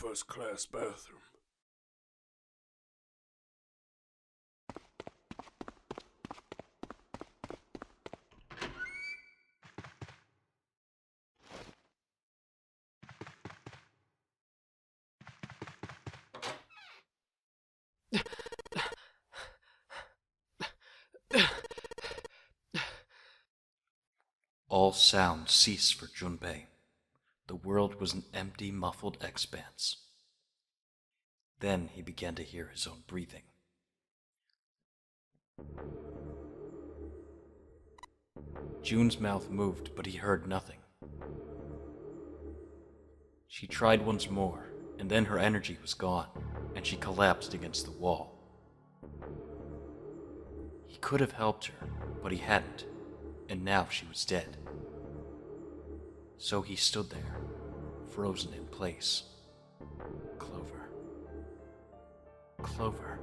first-class bathroom. All sound ceased for Junpei. The world was an empty, muffled expanse. Then he began to hear his own breathing. June's mouth moved, but he heard nothing. She tried once more, and then her energy was gone, and she collapsed against the wall. He could have helped her, but he hadn't, and now she was dead. So he stood there, frozen in place. Clover. Clover.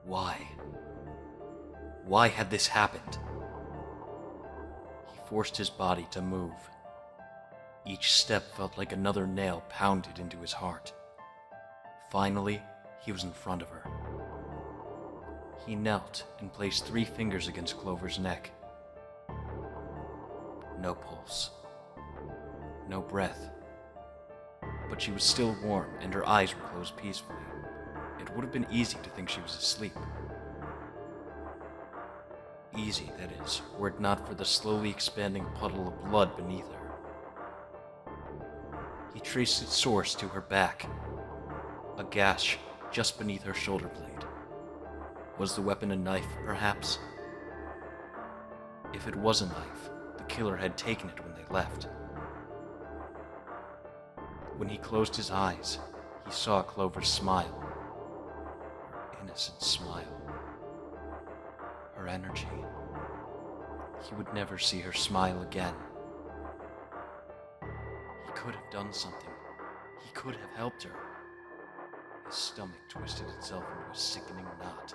Why? Why had this happened? He forced his body to move. Each step felt like another nail pounded into his heart. Finally, he was in front of her. He knelt and placed 3 fingers against Clover's neck. No pulse. No breath. But she was still warm and her eyes were closed peacefully. It would have been easy to think she was asleep. Easy, that is, were it not for the slowly expanding puddle of blood beneath her. He traced its source to her back. A gash just beneath her shoulder blade. Was the weapon a knife, perhaps? If it was a knife, the killer had taken it when they left. When he closed his eyes, he saw Clover's smile. Her innocent smile. Her energy. He would never see her smile again. He could have done something. He could have helped her. His stomach twisted itself into a sickening knot.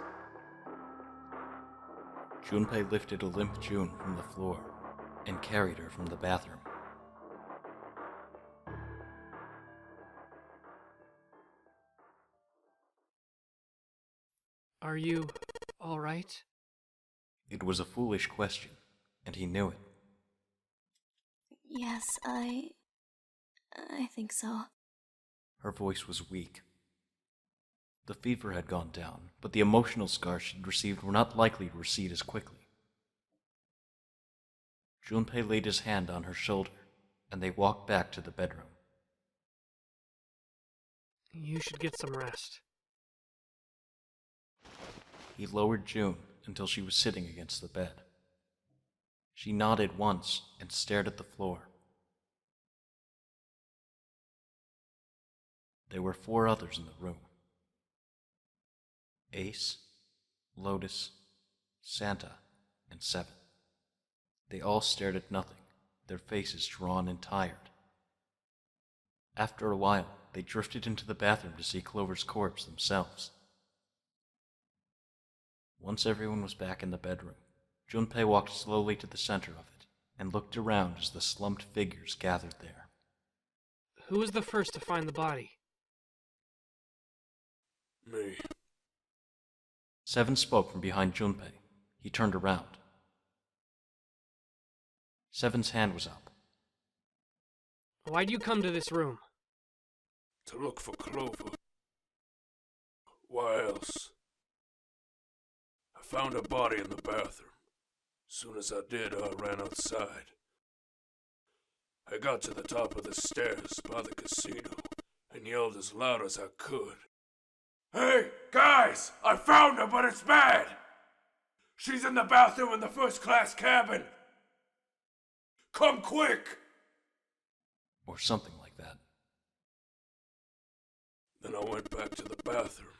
Junpei lifted a limp June from the floor and carried her from the bathroom. Are you all right? It was a foolish question, and he knew it. Yes, I think so. Her voice was weak. The fever had gone down, but the emotional scars she'd received were not likely to recede as quickly. Junpei laid his hand on her shoulder, and they walked back to the bedroom. You should get some rest. He lowered June until she was sitting against the bed. She nodded once and stared at the floor. There were 4 others in the room. Ace, Lotus, Santa, and Seven. They all stared at nothing, their faces drawn and tired. After a while, they drifted into the bathroom to see Clover's corpse themselves. Once everyone was back in the bedroom, Junpei walked slowly to the center of it and looked around as the slumped figures gathered there. Who was the first to find the body? Me. Seven spoke from behind Junpei. He turned around. Seven's hand was up. Why'd you come to this room? To look for Clover. Why else? I found her body in the bathroom. Soon as I did, I ran outside. I got to the top of the stairs by the casino and yelled as loud as I could. Hey, guys! I found her, but it's bad! She's in the bathroom in the first-class cabin! Come quick! Or something like that. Then I went back to the bathroom.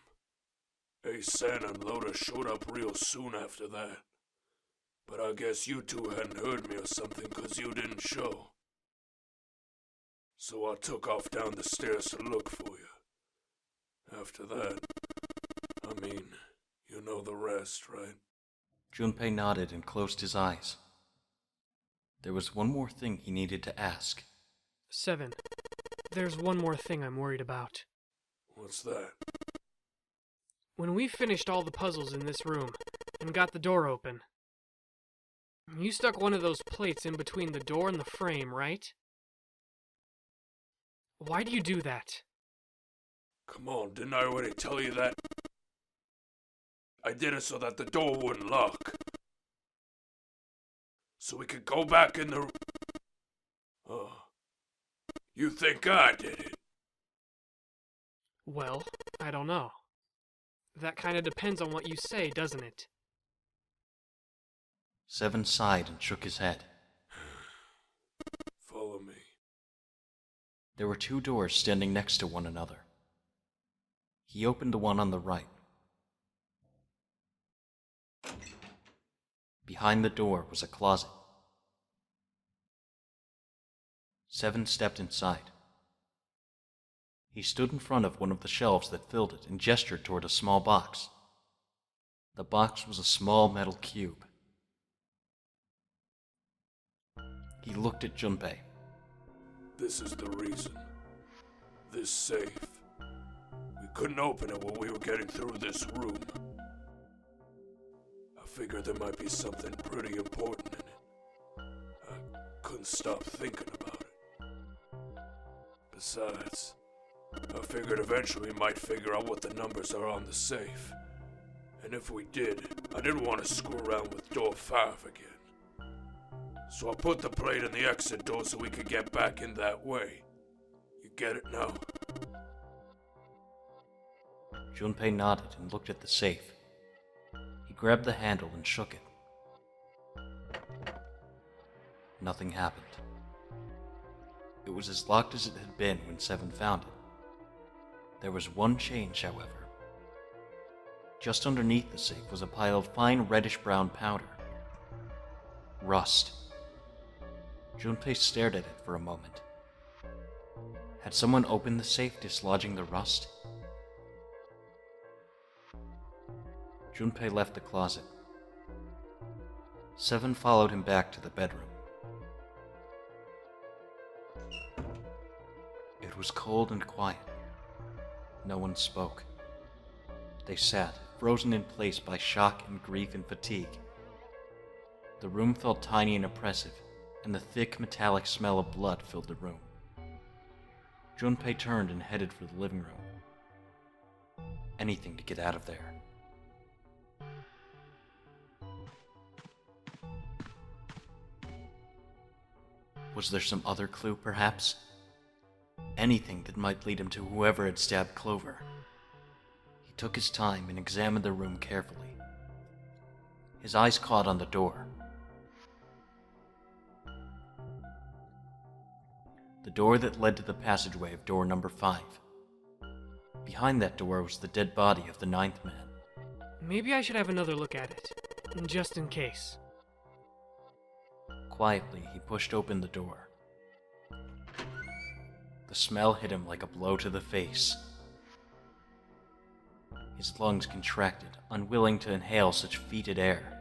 Ace, Santa, and Lotus showed up real soon after that. But I guess you two hadn't heard me or something, 'cause you didn't show. So I took off down the stairs to look for you. After that, you know the rest, right? Junpei nodded and closed his eyes. There was one more thing he needed to ask. Seven, there's one more thing I'm worried about. What's that? When we finished all the puzzles in this room and got the door open, you stuck one of those plates in between the door and the frame, right? Why do you do that? Come on, didn't I already tell you that? I did it so that the door wouldn't lock. So we could go back in the... Oh. You think I did it? Well, I don't know. That kind of depends on what you say, doesn't it? Seven sighed and shook his head. Follow me. There were two doors standing next to one another. He opened the one on the right. Behind the door was a closet. Seven stepped inside. He stood in front of one of the shelves that filled it and gestured toward a small box. The box was a small metal cube. He looked at Junpei. This is the reason. This safe. We couldn't open it while we were getting through this room. I figured there might be something pretty important in it. I couldn't stop thinking about it. Besides, I figured eventually we might figure out what the numbers are on the safe. And if we did, I didn't want to screw around with door 5 again. So I put the plate in the exit door so we could get back in that way. You get it now? Junpei nodded and looked at the safe. He grabbed the handle and shook it. Nothing happened. It was as locked as it had been when Seven found it. There was one change, however. Just underneath the safe was a pile of fine reddish-brown powder. Rust. Junpei stared at it for a moment. Had someone opened the safe, dislodging the rust? Junpei left the closet. Seven followed him back to the bedroom. It was cold and quiet. No one spoke. They sat, frozen in place by shock and grief and fatigue. The room felt tiny and oppressive, and the thick, metallic smell of blood filled the room. Junpei turned and headed for the living room. Anything to get out of there. Was there some other clue, perhaps? Anything that might lead him to whoever had stabbed Clover. He took his time and examined the room carefully. His eyes caught on the door. The door that led to the passageway of door number 5. Behind that door was the dead body of the 9th man. Maybe I should have another look at it, just in case. Quietly, he pushed open the door. The smell hit him like a blow to the face. His lungs contracted, unwilling to inhale such fetid air.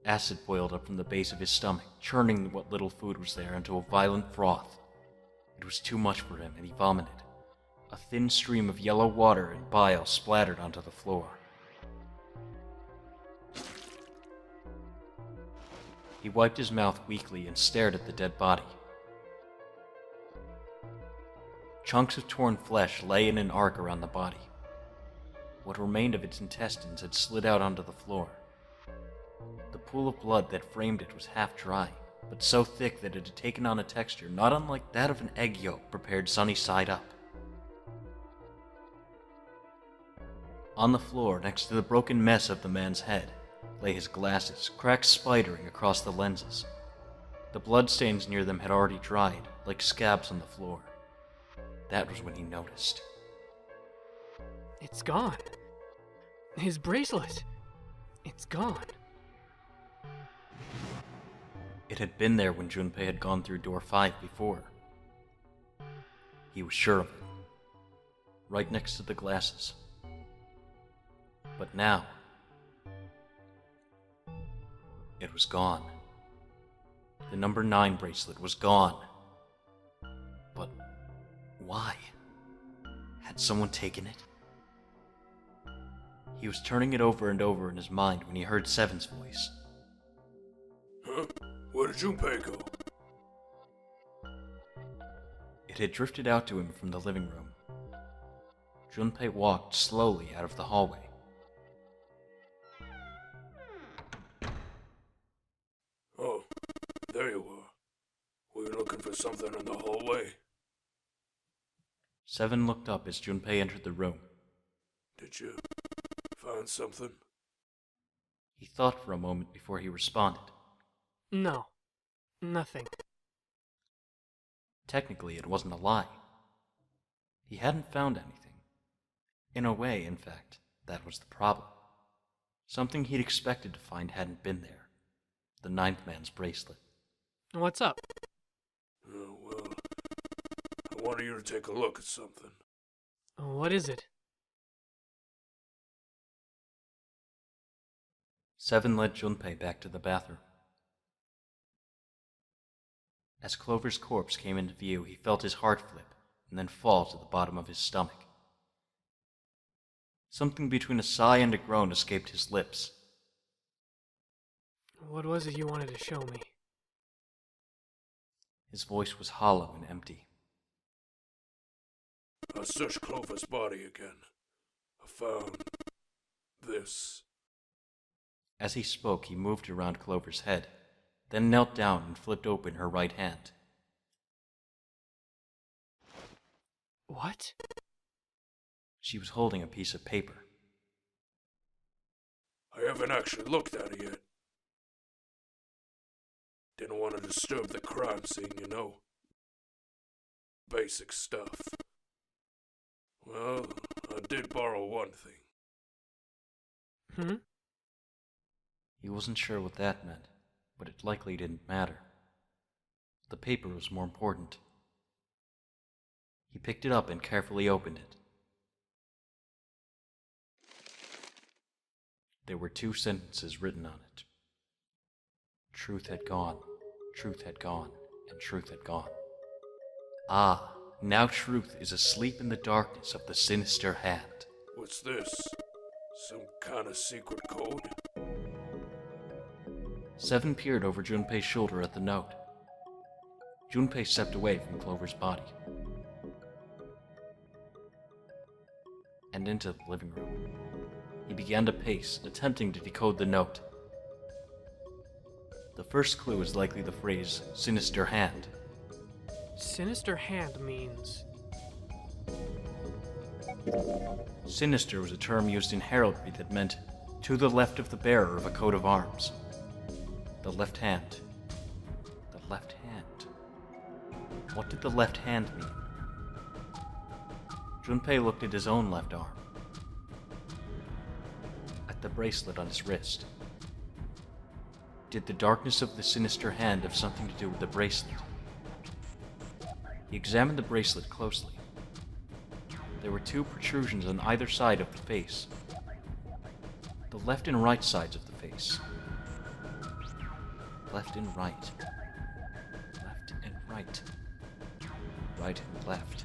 Acid boiled up from the base of his stomach, churning what little food was there into a violent froth. It was too much for him, and he vomited. A thin stream of yellow water and bile splattered onto the floor. He wiped his mouth weakly and stared at the dead body. Chunks of torn flesh lay in an arc around the body. What remained of its intestines had slid out onto the floor. The pool of blood that framed it was half dry, but so thick that it had taken on a texture not unlike that of an egg yolk prepared sunny side up. On the floor, next to the broken mess of the man's head, lay his glasses, cracks spidering across the lenses. The bloodstains near them had already dried, like scabs on the floor. That was when he noticed. It's gone. His bracelet. It's gone. It had been there when Junpei had gone through door 5 before. He was sure of it. Right next to the glasses. But now, it was gone. The number 9 bracelet was gone. But Why? Had someone taken it? He was turning it over and over in his mind when he heard Seven's voice. Huh? Where did Junpei go? It had drifted out to him from the living room. Junpei walked slowly out of the hallway. Oh, there you are. Were you looking for something in the hallway? Seven looked up as Junpei entered the room. Did you find something? He thought for a moment before he responded. No, nothing. Technically, it wasn't a lie. He hadn't found anything. In a way, in fact, that was the problem. Something he'd expected to find hadn't been there. The ninth man's bracelet. What's up? Oh, well, I wanted you to take a look at something. What is it? Seven led Junpei back to the bathroom. As Clover's corpse came into view, he felt his heart flip and then fall to the bottom of his stomach. Something between a sigh and a groan escaped his lips. What was it you wanted to show me? His voice was hollow and empty. I searched Clover's body again. I found this. As he spoke, he moved around Clover's head, then knelt down and flipped open her right hand. What? She was holding a piece of paper. I haven't actually looked at it yet. Didn't want to disturb the crime scene, you know. Basic stuff. Well, I did borrow one thing. He wasn't sure what that meant, but it likely didn't matter. The paper was more important. He picked it up and carefully opened it. There were 2 sentences written on it. Truth had gone, and truth had gone. Ah, now truth is asleep in the darkness of the sinister hand. What's this? Some kind of secret code? Seven peered over Junpei's shoulder at the note. Junpei stepped away from Clover's body and into the living room. He began to pace, attempting to decode the note. The first clue is likely the phrase, sinister hand. Sinister hand means... Sinister was a term used in heraldry that meant to the left of the bearer of a coat of arms. The left hand. The left hand. What did the left hand mean? Junpei looked at his own left arm. At the bracelet on his wrist. Did the darkness of the sinister hand have something to do with the bracelet? He examined the bracelet closely. There were 2 protrusions on either side of the face. The left and right sides of the face. Left and right. Left and right. Right and left.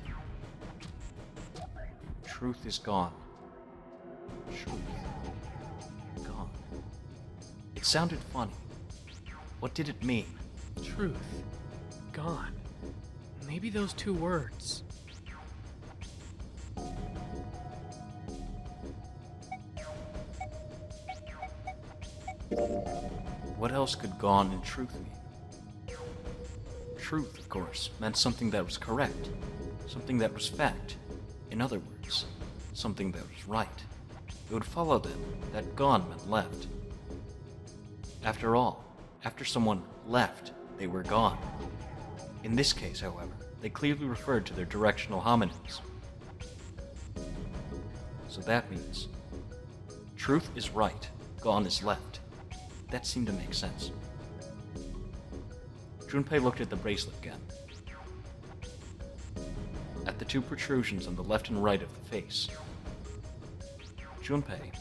Truth is gone. Truth. Gone. It sounded funny. What did it mean? Truth. Gone. Maybe those 2 words. What else could gone and truth mean? Truth, of course, meant something that was correct. Something that was fact. In other words, something that was right. It would follow then that gone meant left. After all, after someone left, they were gone. In this case, however, they clearly referred to their directional homonyms. So that means, truth is right, gone is left. That seemed to make sense. Junpei looked at the bracelet again. At the 2 protrusions on the left and right of the face. Junpei.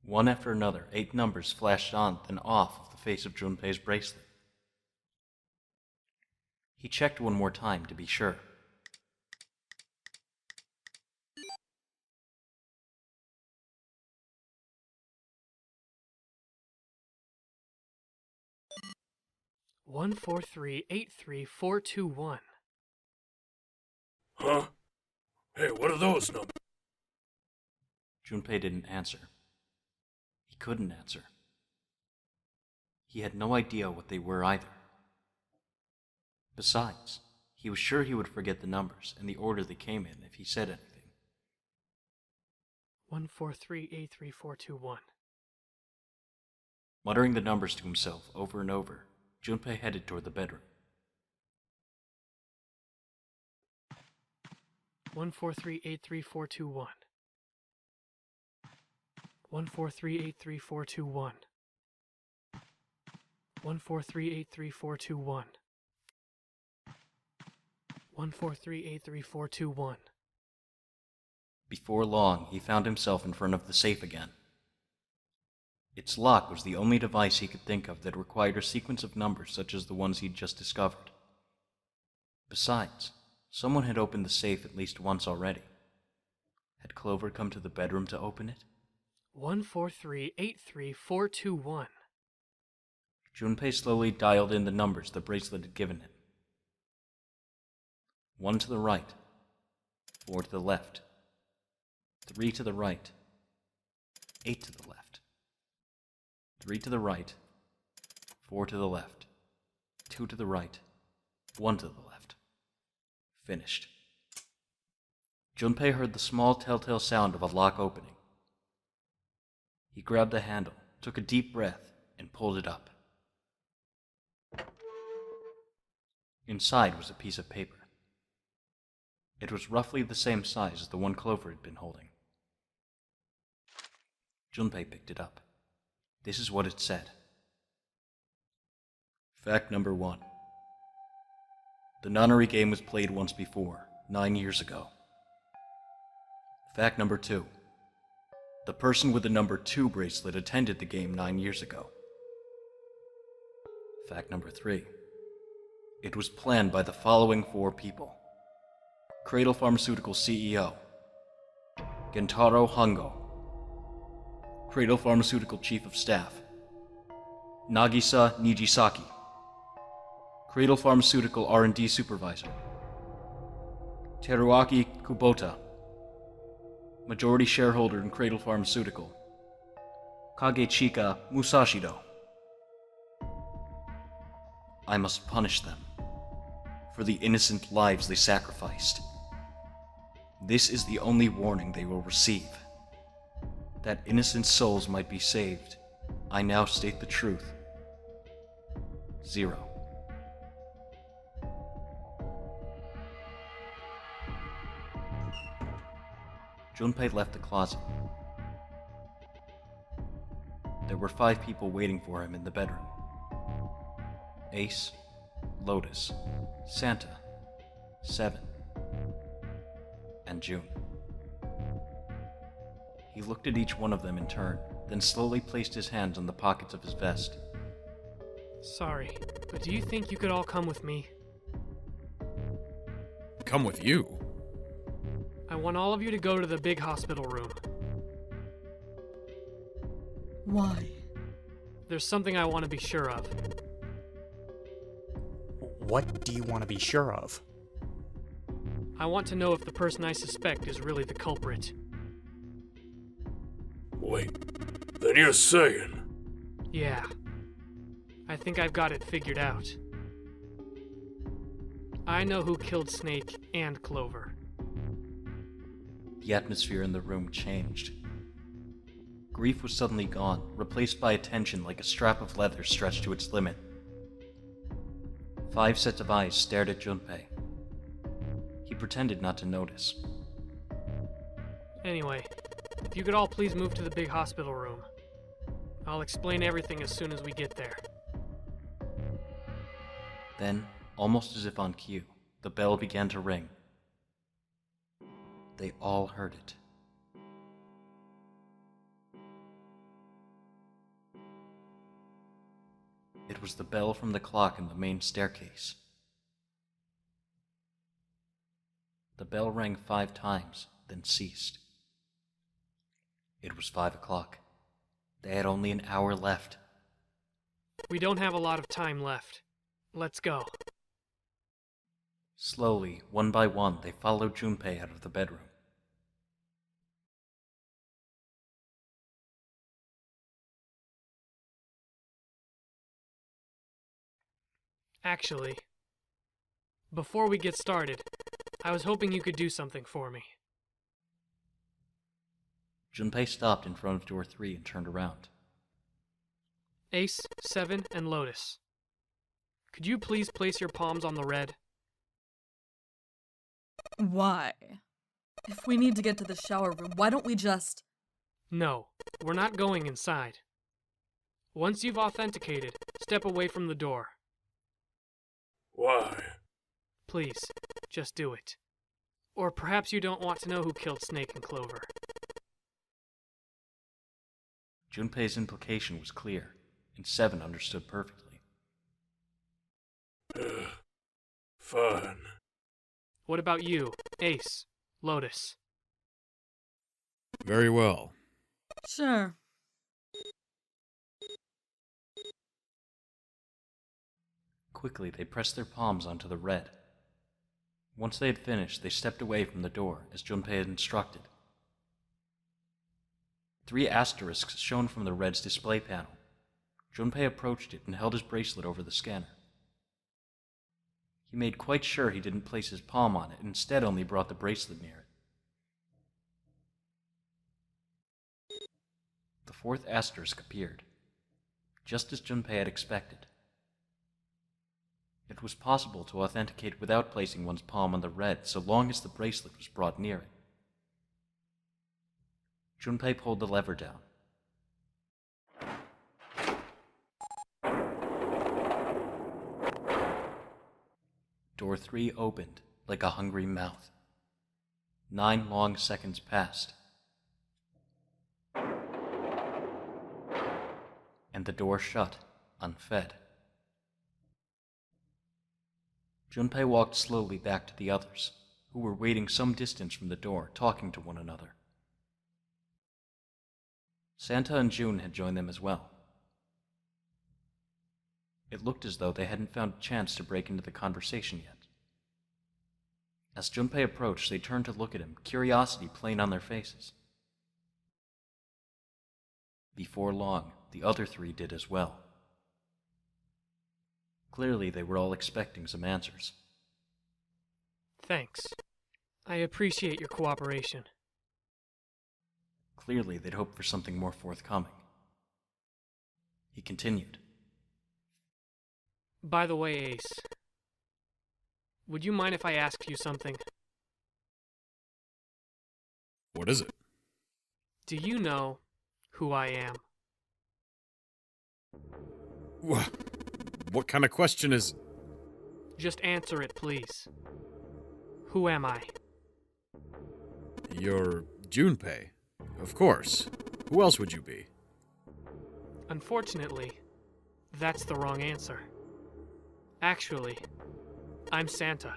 One after another, 8 numbers flashed on, then off of the face of Junpei's bracelet. He checked one more time to be sure. One 143834421. Huh? Hey, what are those numbers? Junpei didn't answer. He couldn't answer. He had no idea what they were either. Besides, he was sure he would forget the numbers and the order they came in if he said anything. 143834421. Muttering the numbers to himself over and over, Junpei headed toward the bedroom. 143834421. 143834421. 143834421. 143834421. Before long, he found himself in front of the safe again. Its lock was the only device he could think of that required a sequence of numbers such as the ones he'd just discovered. Besides, someone had opened the safe at least once already. Had Clover come to the bedroom to open it? 143834421. Junpei slowly dialed in the numbers the bracelet had given him. 1 to the right, 4 to the left, 3 to the right, 8 to the left, 3 to the right, 4 to the left, 2 to the right, 1 to the left. Finished. Junpei heard the small telltale sound of a lock opening. He grabbed the handle, took a deep breath, and pulled it up. Inside was a piece of paper. It was roughly the same size as the one Clover had been holding. Junpei picked it up. This is what it said. Fact number 1. The nunnery game was played once before, 9 years ago. Fact number 2. The person with the number 2 bracelet attended the game 9 years ago. Fact number 3. It was planned by the following 4 people. Cradle Pharmaceutical CEO, Gentaro Hongo. Cradle Pharmaceutical Chief of Staff, Nagisa Nijisaki. Cradle Pharmaceutical R&D Supervisor, Teruaki Kubota. Majority shareholder in Cradle Pharmaceutical, Kagechika Musashido. I must punish them for the innocent lives they sacrificed. This is the only warning they will receive. That innocent souls might be saved, I now state the truth. 0. Junpei left the closet. There were 5 people waiting for him in the bedroom. Ace, Lotus, Santa, 7, and June. He looked at each one of them in turn, then slowly placed his hands on the pockets of his vest. Sorry, but do you think you could all come with me? Come with you? I want all of you to go to the big hospital room. Why? There's something I want to be sure of. What do you want to be sure of? I want to know if the person I suspect is really the culprit. Wait, then you're saying... Yeah. I think I've got it figured out. I know who killed Snake and Clover. The atmosphere in the room changed. Grief was suddenly gone, replaced by attention like a strap of leather stretched to its limit. 5 sets of eyes stared at Junpei. He pretended not to notice. Anyway, If you could all please move to the big hospital room. I'll explain everything as soon as we get there. Then, almost as if on cue, the bell began to ring. They all heard it. It was the bell from the clock in the main staircase. The bell rang 5 times, then ceased. It was 5 o'clock. They had only an hour left. We don't have a lot of time left. Let's go. Slowly, one by one, they followed Junpei out of the bedroom. Actually, before we get started, I was hoping you could do something for me. Junpei stopped in front of door 3 and turned around. Ace, 7, and Lotus. Could you please place your palms on the red? Why? If we need to get to the shower room, why don't we just... No, we're not going inside. Once you've authenticated, step away from the door. Why? Please, just do it. Or perhaps you don't want to know who killed Snake and Clover. Junpei's implication was clear, and 7 understood perfectly. Fine. What about you, Ace, Lotus? Very well. Sure. Quickly, they pressed their palms onto the red. Once they had finished, they stepped away from the door, as Junpei had instructed. 3 asterisks shone from the red's display panel. Junpei approached it and held his bracelet over the scanner. He made quite sure he didn't place his palm on it, and instead only brought the bracelet near it. The 4th asterisk appeared, just as Junpei had expected. It was possible to authenticate without placing one's palm on the red, so long as the bracelet was brought near it. Junpei pulled the lever down. Door 3 opened like a hungry mouth. 9 long seconds passed. And the door shut, unfed. Junpei walked slowly back to the others, who were waiting some distance from the door, talking to one another. Santa and June had joined them as well. It looked as though they hadn't found a chance to break into the conversation yet. As Junpei approached, they turned to look at him, curiosity plain on their faces. Before long, the other 3 did as well. Clearly, they were all expecting some answers. Thanks. I appreciate your cooperation. Clearly, they'd hoped for something more forthcoming. He continued. By the way, Ace, would you mind if I asked you something? What is it? Do you know who I am? What kind of question is... Just answer it, please. Who am I? You're Junpei. Of course. Who else would you be? Unfortunately, that's the wrong answer. Actually, I'm Santa.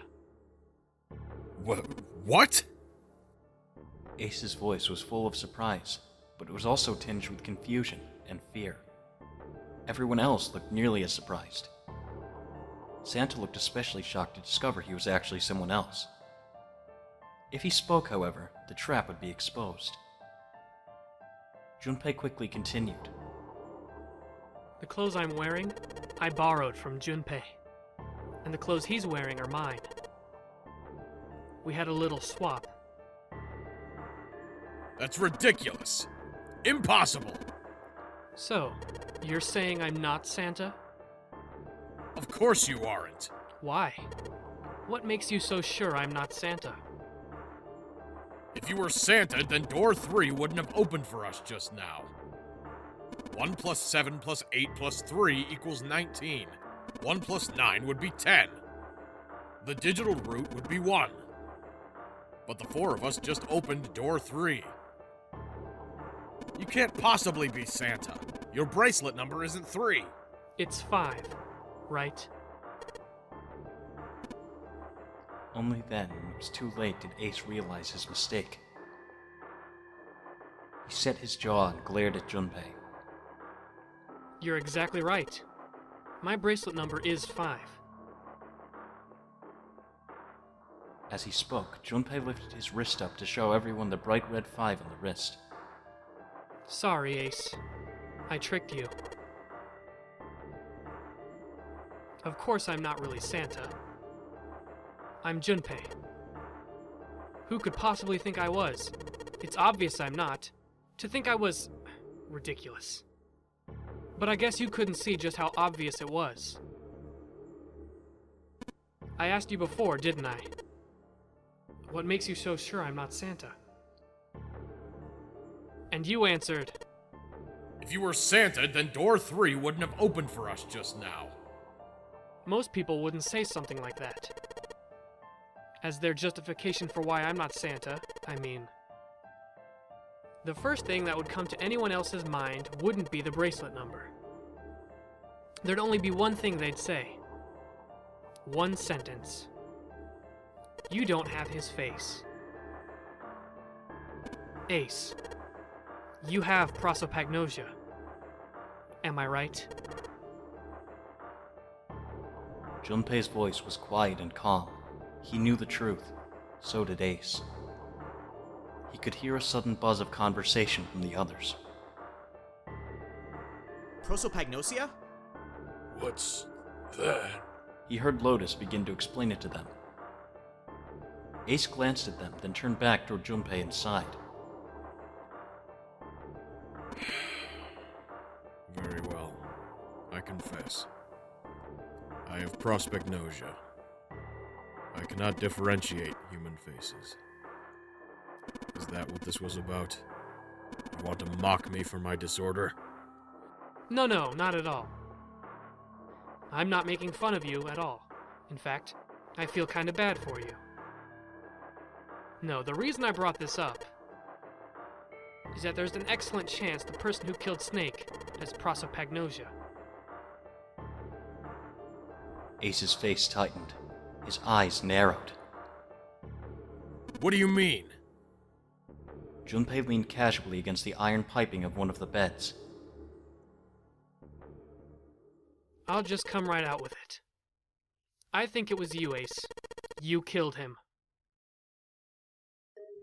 What? Ace's voice was full of surprise, but it was also tinged with confusion and fear. Everyone else looked nearly as surprised. Santa looked especially shocked to discover he was actually someone else. If he spoke, however, the trap would be exposed. Junpei quickly continued. The clothes I'm wearing, I borrowed from Junpei. And the clothes he's wearing are mine. We had a little swap. That's ridiculous. Impossible. So, you're saying I'm not Santa? Of course you aren't. Why? What makes you so sure I'm not Santa? If you were Santa, then door 3 wouldn't have opened for us just now. 1 plus 7 plus 8 plus 3 equals 19. 1 plus 9 would be 10. The digital route would be 1. But the 4 of us just opened door 3. You can't possibly be Santa. Your bracelet number isn't 3. It's 5, right? Only then, when it was too late, did Ace realize his mistake. He set his jaw and glared at Junpei. You're exactly right. My bracelet number is 5. As he spoke, Junpei lifted his wrist up to show everyone the bright red 5 on the wrist. Sorry, Ace. I tricked you. Of course I'm not really Santa. I'm Junpei. Who could possibly think I was? It's obvious I'm not. To think I was... ridiculous. But I guess you couldn't see just how obvious it was. I asked you before, didn't I? What makes you so sure I'm not Santa? And you answered, If you were Santa, then door 3 wouldn't have opened for us just now. most people wouldn't say something like that. As their justification for why I'm not Santa, I mean. The first thing that would come to anyone else's mind wouldn't be the bracelet number. There'd only be one thing they'd say. One sentence. You don't have his face. Ace, you have prosopagnosia. Am I right? Junpei's voice was quiet and calm. He knew the truth. So did Ace. He could hear a sudden buzz of conversation from the others. Prosopagnosia? What's that? He heard Lotus begin to explain it to them. Ace glanced at them, then turned back toward Junpei and sighed. Very well. I confess. I have prosopagnosia. I cannot differentiate human faces. Is that what this was about? You want to mock me for my disorder? No, not at all. I'm not making fun of you at all. In fact, I feel kind of bad for you. No, the reason I brought this up is that there's an excellent chance the person who killed Snake has prosopagnosia. Ace's face tightened. His eyes narrowed. What do you mean? Junpei leaned casually against the iron piping of one of the beds. I'll just come right out with it. I think it was you, Ace. You killed him.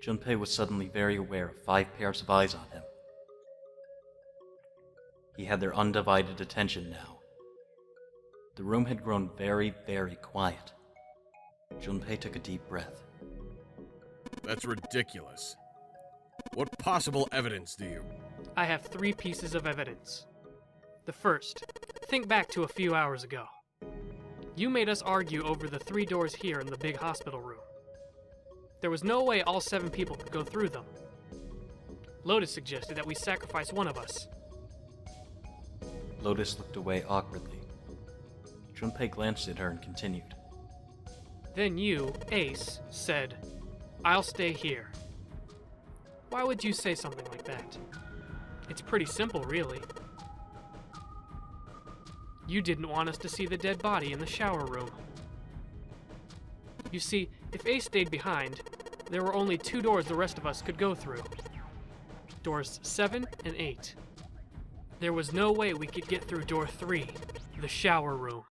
Junpei was suddenly very aware of 5 pairs of eyes on him. He had their undivided attention now. The room had grown very, very quiet. Junpei took a deep breath. That's ridiculous. What possible evidence do you... I have 3 pieces of evidence. The first, think back to a few hours ago. You made us argue over the 3 doors here in the big hospital room. There was no way all 7 people could go through them. Lotus suggested that we sacrifice one of us. Lotus looked away awkwardly. Junpei glanced at her and continued. Then you, Ace, said, I'll stay here. Why would you say something like that? It's pretty simple, really. You didn't want us to see the dead body in the shower room. You see, if Ace stayed behind, there were only 2 doors the rest of us could go through. Doors 7 and 8. There was no way we could get through door 3, the shower room.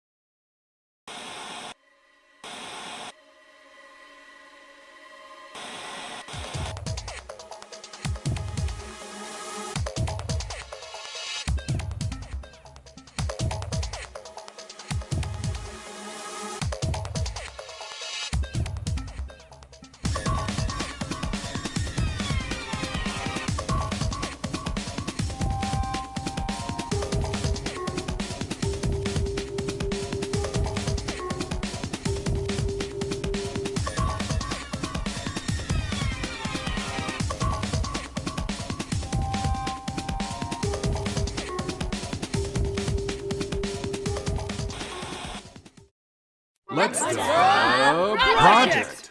Let's go project!